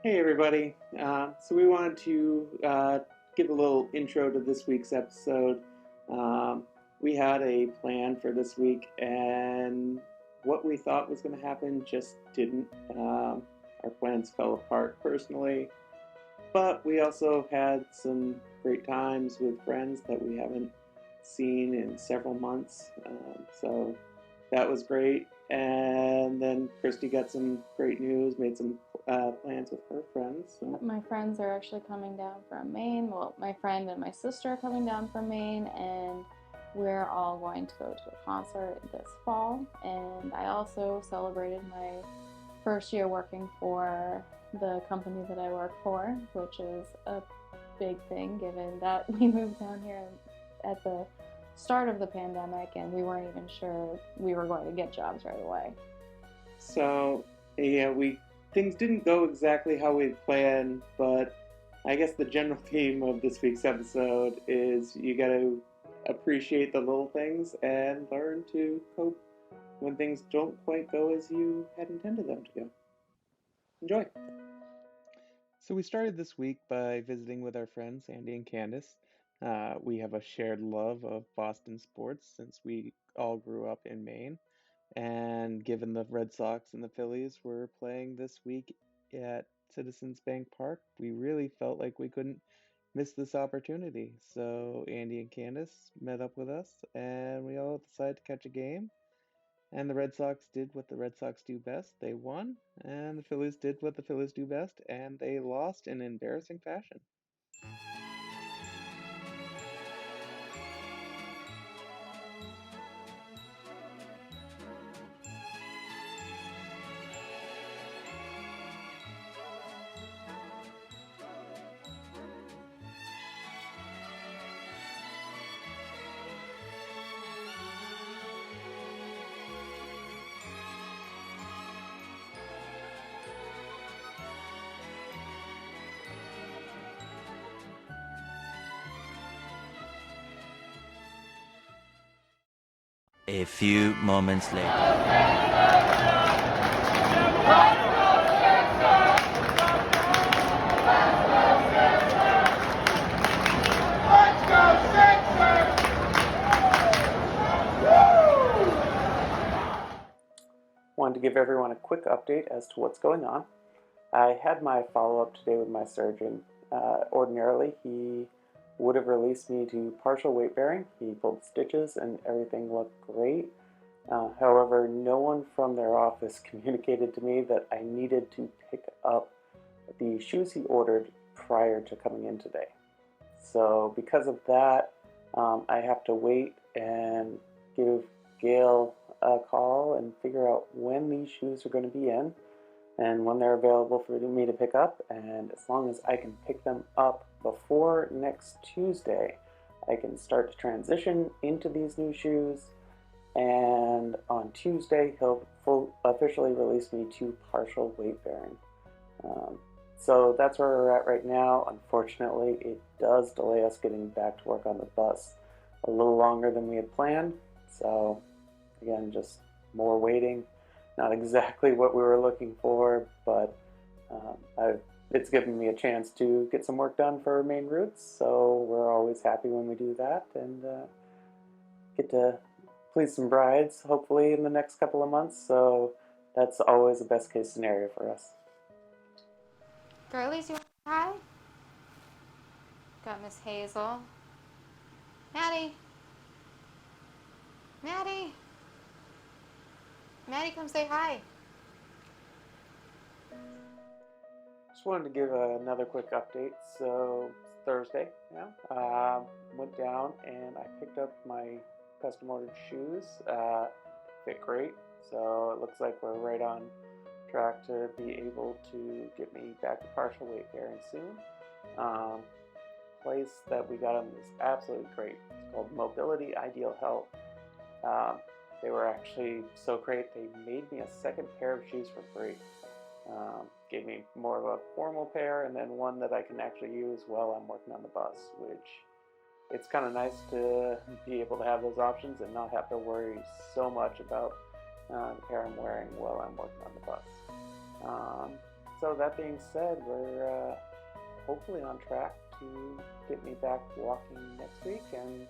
Hey everybody. So we wanted to give a little intro to this week's episode. Um, we had a plan for this week, and what we thought was going to happen just didn't. Our plans fell apart personally, but we also had some great times with friends that we haven't seen in several months. So that was great. And then Christy got some great news, made some plans with her friends. So. My friends are actually coming down from Maine. Well, my friend and my sister are coming down from Maine, and we're all going to go to a concert this fall. And I also celebrated my first year working for the company that I work for, which is a big thing given that we moved down here at the start of the pandemic and we weren't even sure we were going to get jobs right away. So yeah, things didn't go exactly how we planned, but I guess the general theme of this week's episode is you got to appreciate the little things and learn to cope when things don't quite go as you had intended them to go. Enjoy. So we started this week by visiting with our friends Andy and Candace. We have a shared love of Boston sports since we all grew up in Maine. And given the Red Sox and the Phillies were playing this week at Citizens Bank Park, we really felt like we couldn't miss this opportunity. So Andy and Candace met up with us, and we all decided to catch a game. And the Red Sox did what the Red Sox do best. They won, and the Phillies did what the Phillies do best, and they lost in embarrassing fashion. A few moments later. Wanted to give everyone a quick update as to what's going on. I had my follow-up today with my surgeon. Ordinarily, he would have released me to partial weight bearing. He pulled stitches and everything looked great. However, no one from their office communicated to me that I needed to pick up the shoes he ordered prior to coming in today. So because of that, I have to wait and give Gail a call and figure out when these shoes are going to be in and when they're available for me to pick up. And as long as I can pick them up before next Tuesday, I can start to transition into these new shoes. And on Tuesday, he'll officially release me to partial weight bearing. So that's where we're at right now. Unfortunately, it does delay us getting back to work on the bus a little longer than we had planned. So again, just more waiting. Not exactly what we were looking for, but it's given me a chance to get some work done for main routes. So we're always happy when we do that and get to please some brides, hopefully in the next couple of months. So that's always the best case scenario for us. Girlies, you want to hi? Got Miss Hazel. Maddie. Maddie. Maddie, come say hi. Just wanted to give another quick update. So it's Thursday now. Went down and I picked up my custom ordered shoes. Fit great. So it looks like we're right on track to be able to get me back to partial weight bearing soon. Place that we got them is absolutely great. It's called Mobility Ideal Health. They were actually so great, they made me a second pair of shoes for free. Gave me more of a formal pair and then one that I can actually use while I'm working on the bus, which it's kind of nice to be able to have those options and not have to worry so much about the pair I'm wearing while I'm working on the bus. So that being said, we're hopefully on track to get me back walking next week and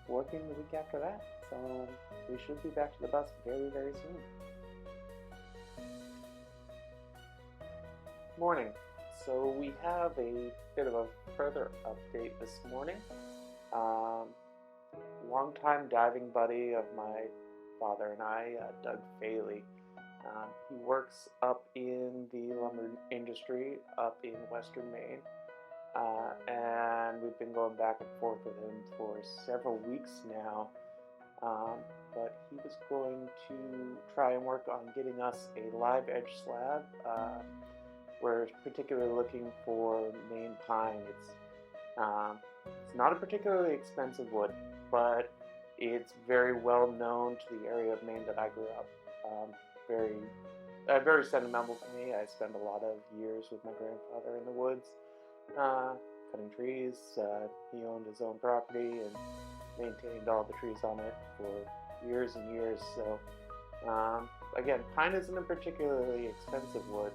working the week after that. So we should be back to the bus very, very soon. Morning. So we have a bit of a further update this morning. Longtime diving buddy of my father and I, Doug Faley. He works up in the lumber industry up in western Maine, and we've been going back and forth with him for several weeks now, but he was going to try and work on getting us a live edge slab. We're particularly looking for Maine pine. It's not a particularly expensive wood, but it's very well known to the area of Maine that I grew up. Very sentimental to me. I spent a lot of years with my grandfather in the woods, cutting trees. He owned his own property and maintained all the trees on it for years and years. So again, pine isn't a particularly expensive wood.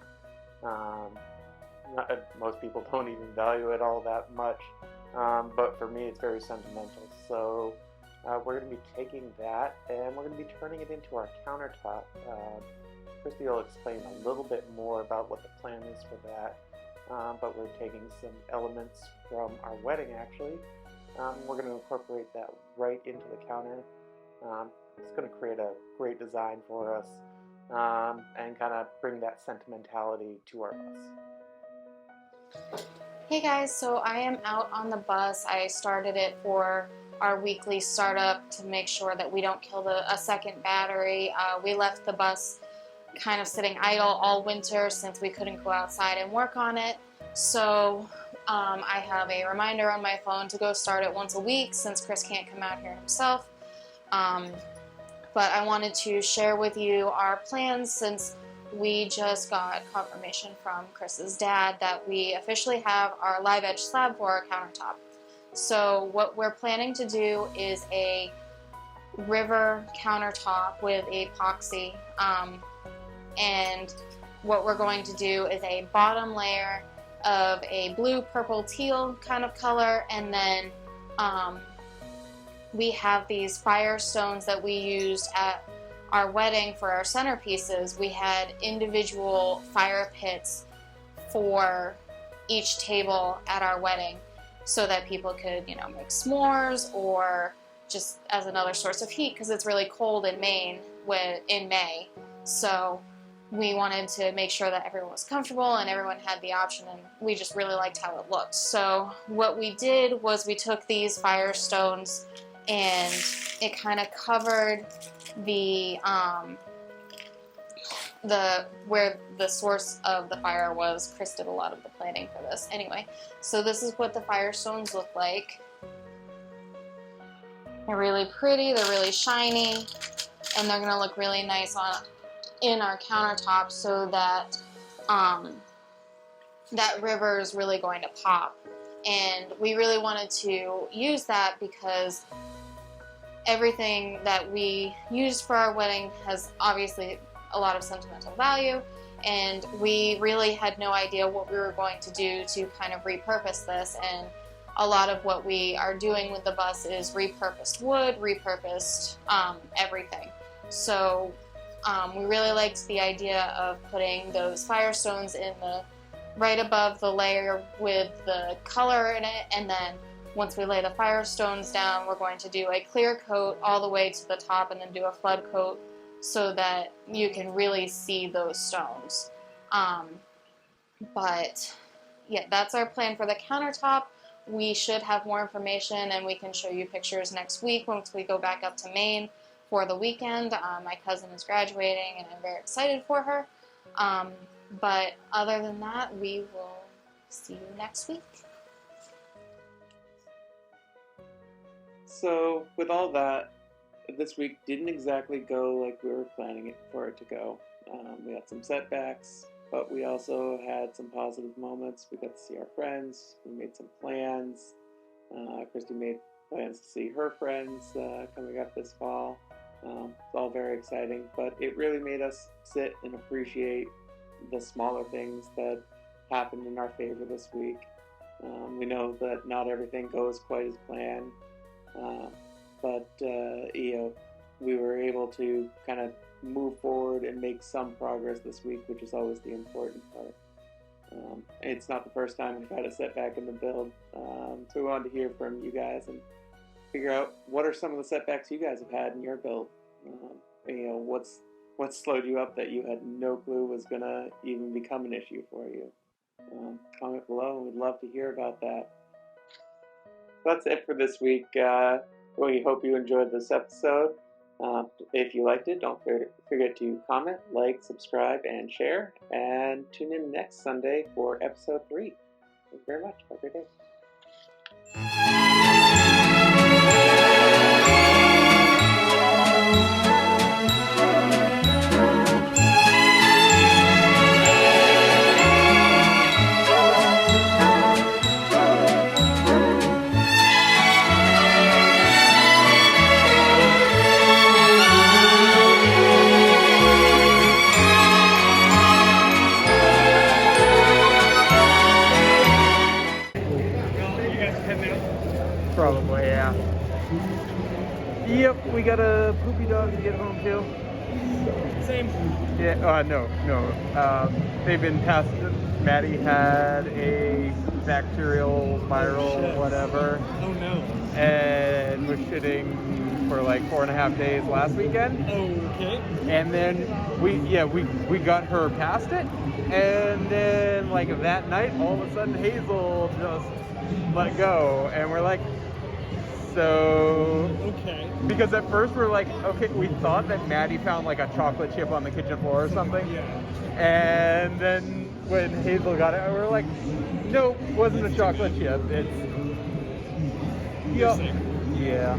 Most people don't even value it all that much, but for me it's very sentimental. So we're going to be taking that and we're going to be turning it into our countertop. Christy will explain a little bit more about what the plan is for that, but we're taking some elements from our wedding actually. We're going to incorporate that right into the counter. It's going to create a great design for us and kind of bring that sentimentality to our bus. Hey guys, so I am out on the bus. I started it for our weekly startup to make sure that we don't kill a second battery. We left the bus kind of sitting idle all winter since we couldn't go outside and work on it. So I have a reminder on my phone to go start it once a week since Chris can't come out here himself. But I wanted to share with you our plans since we just got confirmation from Chris's dad that we officially have our live edge slab for our countertop. So what we're planning to do is a river countertop with epoxy, and what we're going to do is a bottom layer of a blue, purple, teal kind of color, and then we have these fire stones that we used at our wedding for our centerpieces. We had individual fire pits for each table at our wedding so that people could, make s'mores or just as another source of heat because it's really cold in Maine in May. So we wanted to make sure that everyone was comfortable and everyone had the option, and we just really liked how it looked. So what we did was we took these fire stones and it kind of covered where the source of the fire was. Chris did a lot of the planning for this. Anyway, so this is what the fire stones look like. They're really pretty, they're really shiny, and they're gonna look really nice in our countertop so that that river is really going to pop. And we really wanted to use that because everything that we used for our wedding has obviously a lot of sentimental value, and we really had no idea what we were going to do to kind of repurpose this. And a lot of what we are doing with the bus is repurposed wood, repurposed everything. So we really liked the idea of putting those fire stones in right above the layer with the color in it, and then once we lay the fire stones down, we're going to do a clear coat all the way to the top and then do a flood coat so that you can really see those stones. But yeah, that's our plan for the countertop. We should have more information and we can show you pictures next week once we go back up to Maine for the weekend. My cousin is graduating and I'm very excited for her. But other than that, we will see you next week. So with all that, this week didn't exactly go like we were planning for it to go. We had some setbacks, but we also had some positive moments. We got to see our friends. We made some plans. Christy made plans to see her friends coming up this fall. It's all very exciting, but it really made us sit and appreciate the smaller things that happened in our favor this week. We know that not everything goes quite as planned, but we were able to kind of move forward and make some progress this week, which is always the important part. It's not the first time we've had a setback in the build, so we wanted to hear from you guys and figure out what are some of the setbacks you guys have had in your build. What's slowed you up that you had no clue was gonna even become an issue for you. Comment below, and we'd love to hear about that. That's it for this week. We hope you enjoyed this episode. If you liked it, don't forget to comment, like, subscribe, and share. And tune in next Sunday for episode 3. Thank you very much. Have a great day. Probably, yeah. Yep, we got a poopy dog to get home too. Same. Yeah, no. They've been past. Maddie had a bacterial, viral, whatever. Oh no. And was shitting for like 4.5 days last weekend. Okay. And then we got her past it. And then like that night, all of a sudden Hazel just let go. And we're like, so... Okay. Because at first we're like, okay, we thought that Maddie found like a chocolate chip on the kitchen floor or something. Yeah. And then when Hazel got it, we were like, nope, wasn't a chocolate chip. It's... Yep. Yeah.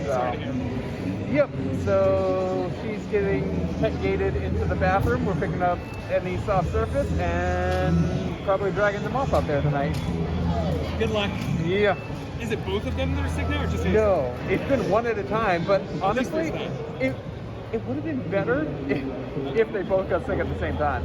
Sorry to hear. Yep, so she's getting pet gated into the bathroom. We're picking up any soft surface and probably dragging them off out there tonight. Good luck. Yeah. Is it both of them that are sick now, or just Hazel? No, it's been one at a time, but honestly, there's it would have been better if they both got sick at the same time.